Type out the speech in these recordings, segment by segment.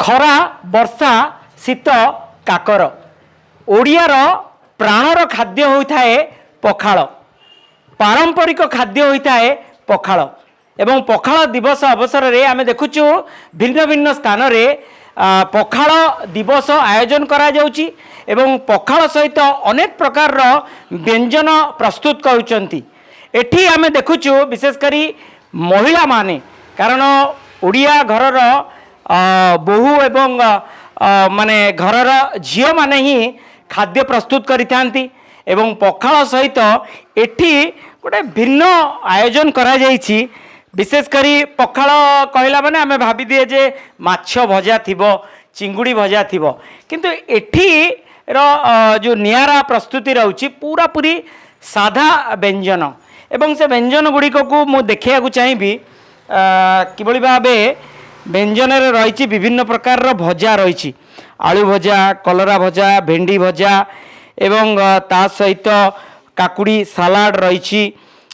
खरा वर्षा शीत काकर ओडियार प्राणर खाद्य होता है पखाल पारंपरिक खाद्य होता है पखाल एवं पखाल दिवस अवसर रे आमे देखुचु भिन्न भिन्न स्थान रे पखाल दिवस आयोजन करा जाउची एवं पखाल सहित अनेक प्रकार व्यंजन प्रस्तुत करुचंती एठी आमे देखुचु विशेष करी महिला माने कारण ओडिया घरर बहु एवं माने घरर झियो माने ही खाद्य प्रस्तुत करिथांती एवं पखाल सहित एठी गोटे भिन्न आयोजन करा जाइछि विशेष करी पखाल कहला माने आमे भाबी दिए जे माछ भजा थिबो चिंगुड़ी भजा थिबो किंतु एठी जो नियारा प्रस्तुति रहउछि पूरा पूरी साधा व्यंजन एवं से व्यंजन गुड़ी को मु देखिया चाहिए किभली भावे व्यंजन रही विभिन्न प्रकार भजा रही आलू भजा कलरा भजा भेंडी भजा एवं ता सहित काकुड़ी सालाड रही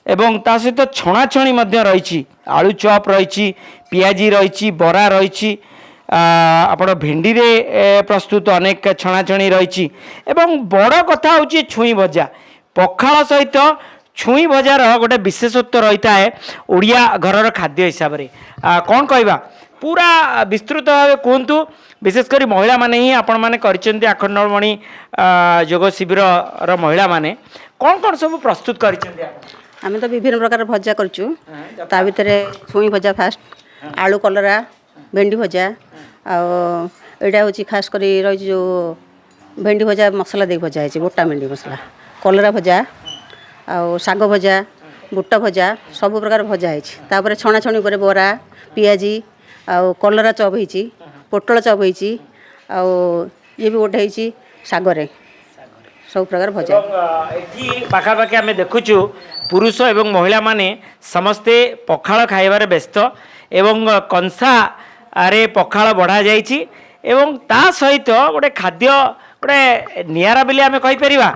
एवं ता सहित छणाछणी रही आलू चॉप रही पियाजी रही बरा रही आपण भेंडी रे प्रस्तुत अनेक छणाछणी रही एवं बड़ कथा हूँ छुई भजा पखाल सहित छुई भजार गोटे विशेषत्व रही है ओडिया घरर खाद्य हिसाब से कौन कहवा पूरा विस्तृत भाव कहतु विशेषकर महिला माने ही आपण मैंने कर आखंडमणि जोग शिविर महिला माने कौन सब प्रस्तुत कर आम तो विभिन्न प्रकार भजा करचु ता भितर छुई भजा फास्ट आलू कलरा भेंडी भजा आटा हूँ खास कर रही जो भेंडी भजा मसला दे भजा है गोटा भेंडी मसला कलरा भजा आउ शाग भजा बुट भजा सब प्रकार भजा है छणाछणी पर बरा पियाजी आउ कलरा चप होती पोटल चप होती आउ ये भी गोटे होती सागरे सब प्रकार भजा पाखापाखि आम देखुचु पुरुष एवं महिला माने समस्ते पखाल खाइबार व्यस्त एवं कंसा रे पखाल बढ़ा जाइछि एवं ता सहित गोटे खाद्य गोटे नियारा बेले आम कहि परिबा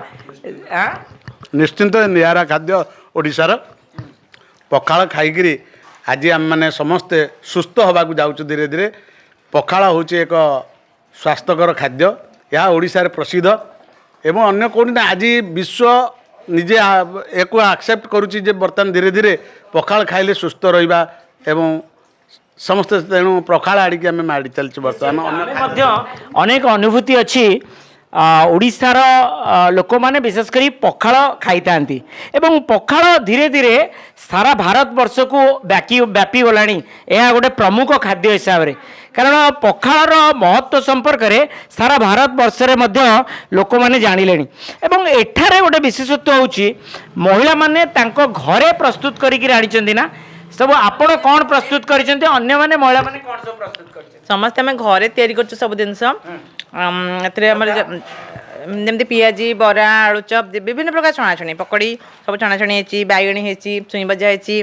निश्चिंत नियारा खाद्य ओडिशार पखाल खाइकरी आज आम मैंने समस्ते सुस्थ होबाकू जाऊँ धीरे धीरे पखाल हूँ एक स्वास्थ्यकर खाद्य यह ओडिशार प्रसिद्ध एवं अन्य कौन ना आज विश्व निजे एक एक्सेप्ट करुच्ची जे बर्तमान धीरे धीरे पखाल खाइले सुस्थ रहिबा एवं समस्ते तेणु पखाल आड़िकी आम माड़ी चलचे बर्तमान अनेक अनुभूति अच्छी ओडिशार लोक माने विशेष करी पखाल खाई थांती एवं पखाल धीरे धीरे सारा भारत वर्ष को व्यापी गलानी यह गोटे प्रमुख खाद्य हिसाब से कारण पखाल महत्व संपर्क में सारा भारत वर्ष में लोक मैंने जानिले एवं एठारे गोटे विशेषत्व होची महिला माने तांको घरे प्रस्तुत करिक आनी ना सब आपण कौन प्रस्तुत करिसेंते अन्य माने महिला माने कौन सब प्रस्तुत करिसेंते समस्त आम घरे तैयारी करछु सब जिनस जमती पियाजी बरा आलू चप विभिन्न प्रकार छणाछणी पकड़ी सब छणाछणी है बैगणी है छुई भजा है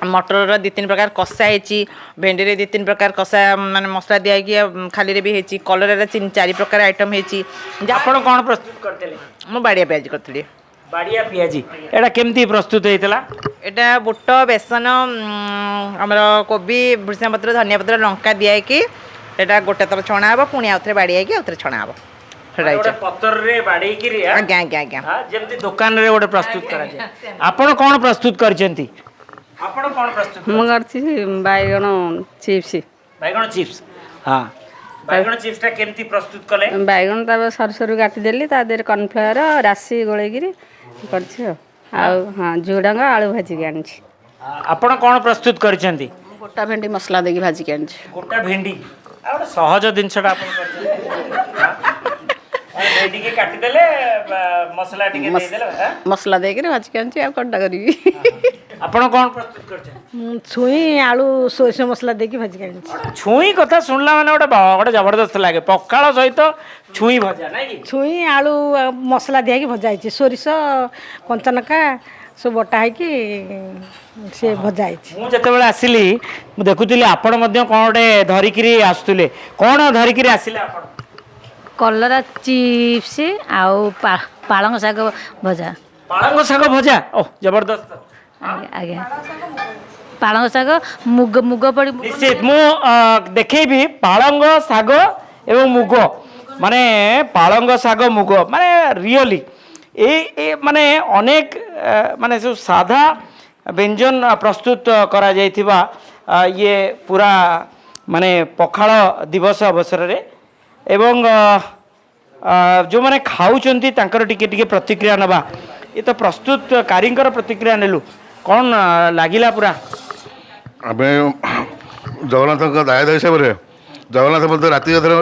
मटर दी तीन प्रकार कषा है भेंडी रे दी तीन प्रकार कषा माने मसला दिया खाली रे भी है कलर तीन चार प्रकार आइटम है आपण कौन प्रस्तुत करते मु बाड़िया पियाजी करती बाड़िया पियाजी एटा केमती प्रस्तुत होइतला एटा बुट बेसन हमर कोबी भृषा पत्र धनिया पत्र लंका दिया कि एटा गोटे थर छणा हे पुणी आउथरे बाड़ी कि आउथरे छणा हे पतर रे बाड़ी कि आज्ञा आज्ञा आज्ञा जेमती दुकान रे गोटे प्रस्तुत करा जाय आपण कोन प्रस्तुत करचंती आपण कोन प्रस्तुत मु करछि बैगण चिप्स हां बैगण चिप्स ता केमती प्रस्तुत कले बैगण ता सर सर काटी देली ता देर कॉर्नफ्लावर राशि गोळे गिरी करछि आ हां झुडंग आलू भाजी के आनछि आपण कोन प्रस्तुत करचंती गोटा भेंडी मसला देगी भाजी के आनछि गोटा भेंडी आ सहज जिनसटा आपण करचंती भेंडी के काटी देले मसला टिके दे देले मसला देके भाजी के आनछि आ कोनटा करबी आपण कोन प्रस्तुत करचंती छुई आलू सोरिष मसला देकी भाजी के आनछि छुई कथा सुनला माने गोटे जबरदस्त लागे पखाल सहित छुई भजा नै कि छुई आलू मसला दिया भजा है सोरिष कंचनका सब बटा है से भजा है मुझे आसिली मु देखुली आपण मध्य कौन गोटे धरिकी आसुले कौन धरिकी आसिले आपण कलरा चिप्स आउ पालंग साग भजा पालंग साग भजा ओह जबरदस्त आगे ପାଳଙ୍ଗ ଶାଗ ମୁଗ ମୁଗ ପଡ଼ି ନିଶ୍ଚିତ ମୁଁ ଦେଖେଇବି ପାଳଙ୍ଗ ଶାଗ ଏବଂ ମୁଗ ମାନେ ପାଳଙ୍ଗ ଶାଗ ମୁଗ ମାନେ ରିଅଲି ଏ ମାନେ ଅନେକ ମାନେ ସବୁ ସାଧା ବ୍ୟଞ୍ଜନ ପ୍ରସ୍ତୁତ କରାଯାଇଥିବା ଇଏ ପୁରା ମାନେ ପଖାଳ ଦିବସ ଅବସରରେ ଏବଂ ଯେଉଁମାନେ ଖାଉଛନ୍ତି ତାଙ୍କର ଟିକେ ଟିକେ ପ୍ରତିକ୍ରିୟା ନେବା ଏ ତ ପ୍ରସ୍ତୁତକାରୀଙ୍କର ପ୍ରତିକ୍ରିୟା ନେଲୁ କ'ଣ ଲାଗିଲା ପୁରା ଆମେ ଜଗନ୍ନାଥଙ୍କ ଦାୟଦ ହିସାବରେ ଜଗନ୍ନାଥ ମଧ୍ୟ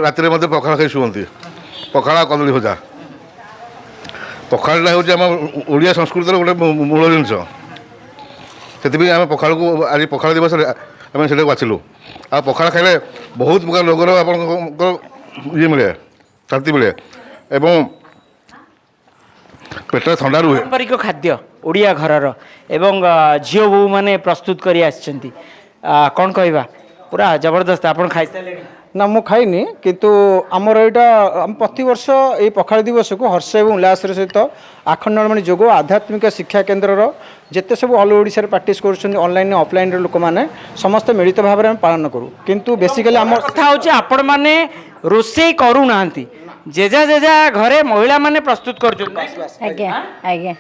ରାତିରେ ମଧ୍ୟ ପଖାଳ ଖାଇ ଶୁଅନ୍ତି ପଖାଳ କଦଳୀ ଭଜା ପଖାଳଟା ହେଉଛି ଆମ ଓଡ଼ିଆ ସଂସ୍କୃତିର ଗୋଟେ ମୂଳ ଜିନିଷ ସେଥିପାଇଁ ଆମେ ପଖାଳକୁ ଆଜି ପଖାଳ ଦିବସରେ ଆମେ ସେଇଟାକୁ ବାଛିଲୁ ଆଉ ପଖାଳ ଖାଇଲେ ବହୁତ ପ୍ରକାର ରୋଗର ଆପଣଙ୍କର ଇଏ ମିଳେ ଶାନ୍ତି ମିଳେ ଏବଂ ପେଟରେ ଥଣ୍ଡା ରୁହେ ପାରମ୍ପରିକ ଖାଦ୍ୟ ଓଡ଼ିଆ ଘରର ଏବଂ ଝିଅ ବୋହୂମାନେ ପ୍ରସ୍ତୁତ କରି ଆସିଛନ୍ତି କ'ଣ କହିବା ପୁରା ଜବରଦସ୍ତ ଆପଣ ଖାଇସାରିଲେଣି ନା ମୁଁ ଖାଇନି କିନ୍ତୁ ଆମର ଏଇଟା ଆମେ ପ୍ରତିବର୍ଷ ଏଇ ପଖାଳ ଦିବସକୁ ହର୍ଷ ଏବଂ ଉଲ୍ଲାସର ସହିତ ଆଖଣ୍ଡଳମଣି ଯୋଗ ଆଧ୍ୟାତ୍ମିକ ଶିକ୍ଷା କେନ୍ଦ୍ରର ଯେତେ ସବୁ ଅଲ୍ ଓଡ଼ିଶାରେ ପ୍ରାକ୍ଟିସ୍ କରୁଛନ୍ତି ଅନଲାଇନ୍ ଅଫଲାଇନ୍ର ଲୋକମାନେ ସମସ୍ତେ ମିଳିତ ଭାବରେ ଆମେ ପାଳନ କରୁ କିନ୍ତୁ ବେସିକାଲି ଆମର କଥା ହେଉଛି ଆପଣମାନେ ରୋଷେଇ କରୁନାହାନ୍ତି ଯେଝା ଯେଝା ଘରେ ମହିଳାମାନେ ପ୍ରସ୍ତୁତ କରୁଛନ୍ତି ଆଜ୍ଞା ଆଜ୍ଞା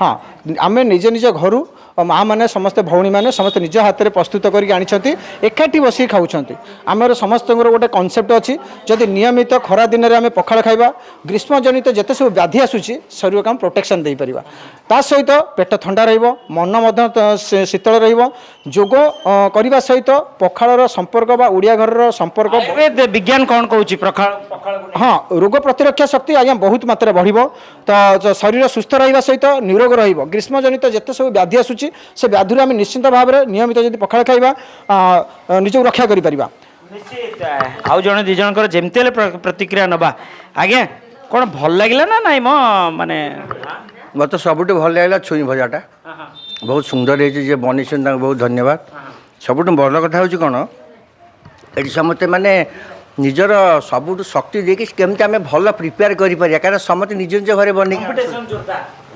ହଁ ଆମେ ନିଜ ନିଜ ଘରୁ ମାଆ ମାନେ ସମସ୍ତେ ଭଉଣୀମାନେ ସମସ୍ତେ ନିଜ ହାତରେ ପ୍ରସ୍ତୁତ କରିକି ଆଣିଛନ୍ତି ଏକାଠି ବସିକି ଖାଉଛନ୍ତି ଆମର ସମସ୍ତଙ୍କର ଗୋଟେ କନସେପ୍ଟ ଅଛି ଯଦି ନିୟମିତ ଖରା ଦିନରେ ଆମେ ପଖାଳ ଖାଇବା ଗ୍ରୀଷ୍ମ ଜନିତ ଯେତେ ସବୁ ବ୍ୟାଧି ଆସୁଛି ଶରୀରକୁ ଆମେ ପ୍ରୋଟେକ୍ସନ୍ ଦେଇପାରିବା ତା ସହିତ ପେଟ ଥଣ୍ଡା ରହିବ ମନ ମଧ୍ୟ ଶୀତଳ ରହିବ ଯୋଗ କରିବା ସହିତ ପଖାଳର ସମ୍ପର୍କ ବା ଓଡ଼ିଆ ଘରର ସମ୍ପର୍କ ବିଜ୍ଞାନ କ'ଣ କହୁଛି ପଖାଳ ହଁ ରୋଗ ପ୍ରତିରକ୍ଷା ଶକ୍ତି ଆଜ୍ଞା ବହୁତ ମାତ୍ରାରେ ବଢ଼ିବ ତ ଶରୀର ସୁସ୍ଥ ରହିବା ସହିତ ନିରୋଗ ରହିବ ଗ୍ରୀଷ୍ମ ଜନିତ ଯେତେ ସବୁ ବ୍ୟାଧି ଆସୁଛି ସେ ବ୍ୟାଧିରୁ ଆମେ ନିଶ୍ଚିତ ଭାବରେ ନିୟମିତ ଯଦି ପଖାଳ ଖାଇବା ନିଜକୁ ରକ୍ଷା କରିପାରିବା ନିଶ୍ଚିତ ଆଉ ଜଣେ ଦୁଇ ଜଣଙ୍କର ଯେମିତି ହେଲେ ପ୍ରତିକ୍ରିୟା ନେବା ଆଜ୍ଞା କ'ଣ ଭଲ ଲାଗିଲା ନା ନାଇଁ ମୋ ମାନେ ମୋତେ ସବୁଠୁ ଭଲ ଲାଗିଲା ଛୁଇଁ ଭଜାଟା ବହୁତ ସୁନ୍ଦର ହେଇଛି ଯିଏ ବନେଇଛନ୍ତି ତାଙ୍କୁ ବହୁତ ଧନ୍ୟବାଦ ସବୁଠୁ ଭଲ କଥା ହେଉଛି କ'ଣ ଏଠି ସମସ୍ତେ ମାନେ ନିଜର ସବୁଠୁ ଶକ୍ତି ଦେଇକି କେମିତି ଆମେ ଭଲ ପ୍ରିପେୟାର କରିପାରିବା କାରଣ ସମସ୍ତେ ନିଜ ନିଜ ଘରେ ବନେଇକି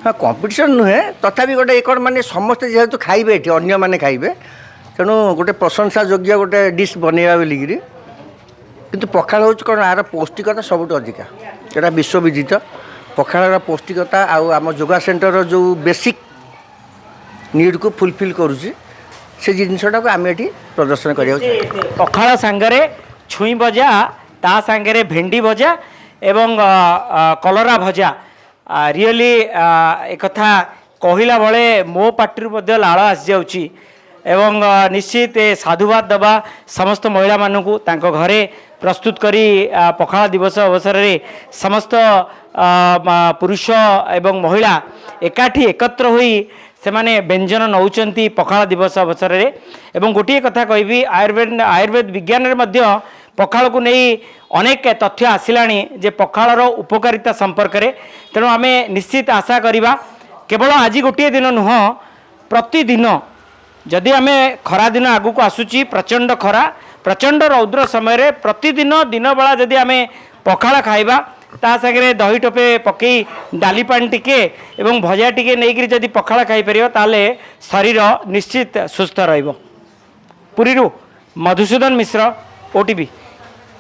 ହଁ କମ୍ପିଟିସନ୍ ନୁହେଁ ତଥାପି ଗୋଟେ କ'ଣ ମାନେ ସମସ୍ତେ ଯେହେତୁ ଖାଇବେ ଏଠି ଅନ୍ୟମାନେ ଖାଇବେ ତେଣୁ ଗୋଟେ ପ୍ରଶଂସା ଯୋଗ୍ୟ ଗୋଟେ ଡିସ୍ ବନେଇବା ବୋଲିକିରି କିନ୍ତୁ ପଖାଳ ହେଉଛି କ'ଣ ଏହାର ପୌଷ୍ଟିକତା ସବୁଠୁ ଅଧିକା ଏଇଟା ବିଶ୍ୱବିଦିତ ପଖାଳର ପୌଷ୍ଟିକତା ଆଉ ଆମ ଯୋଗା ସେଣ୍ଟରର ଯେଉଁ ବେସିକ୍ ନିଡ଼୍କୁ ଫୁଲଫିଲ୍ କରୁଛି ସେ ଜିନିଷଟାକୁ ଆମେ ଏଠି ପ୍ରଦର୍ଶନ କରିବାକୁ ପଖାଳ ସାଙ୍ଗରେ ଛୁଇଁ ଭଜା ତା ସାଙ୍ଗରେ ଭେଣ୍ଡି ଭଜା ଏବଂ କଲରା ଭଜା ରିଅଲି ଏକଥା କହିଲା ବେଳେ ମୋ ପାଟିରୁ ମଧ୍ୟ ଲାଳ ଆସିଯାଉଛି ଏବଂ ନିଶ୍ଚିତ ସାଧୁବାଦ ଦେବା ସମସ୍ତ ମହିଳାମାନଙ୍କୁ ତାଙ୍କ ଘରେ ପ୍ରସ୍ତୁତ କରି ପଖାଳ ଦିବସ ଅବସରରେ ସମସ୍ତ ପୁରୁଷ ଏବଂ ମହିଳା ଏକାଠି ଏକତ୍ର ହୋଇ ସେମାନେ ବ୍ୟଞ୍ଜନ ନେଉଛନ୍ତି ପଖାଳ ଦିବସ ଅବସରରେ ଏବଂ ଗୋଟିଏ କଥା କହିବି ଆୟୁର୍ବେଦ ବିଜ୍ଞାନରେ ମଧ୍ୟ ପଖାଳକୁ ନେଇ ଅନେକ ତଥ୍ୟ ଆସିଲାଣି ଯେ ପଖାଳର ଉପକାରିତା ସମ୍ପର୍କରେ ତେଣୁ ଆମେ ନିଶ୍ଚିତ ଆଶା କରିବା କେବଳ ଆଜି ଗୋଟିଏ ଦିନ ନୁହଁ ପ୍ରତିଦିନ ଯଦି ଆମେ ଖରାଦିନ ଆଗକୁ ଆସୁଛି ପ୍ରଚଣ୍ଡ ଖରା ପ୍ରଚଣ୍ଡ ରୌଦ୍ର ସମୟରେ ପ୍ରତିଦିନ ଦିନବେଳା ଯଦି ଆମେ ପଖାଳ ଖାଇବା ତା ସାଙ୍ଗରେ ଦହି ଟୋପେ ପକାଇ ଡାଲି ପାଣି ଟିକେ ଏବଂ ଭଜା ଟିକେ ନେଇକରି ଯଦି ପଖାଳ ଖାଇପାରିବ ତାହେଲେ ଶରୀର ନିଶ୍ଚିତ ସୁସ୍ଥ ରହିବ ପୁରୀରୁ ମଧୁସୂଦନ ମିଶ୍ର OTV।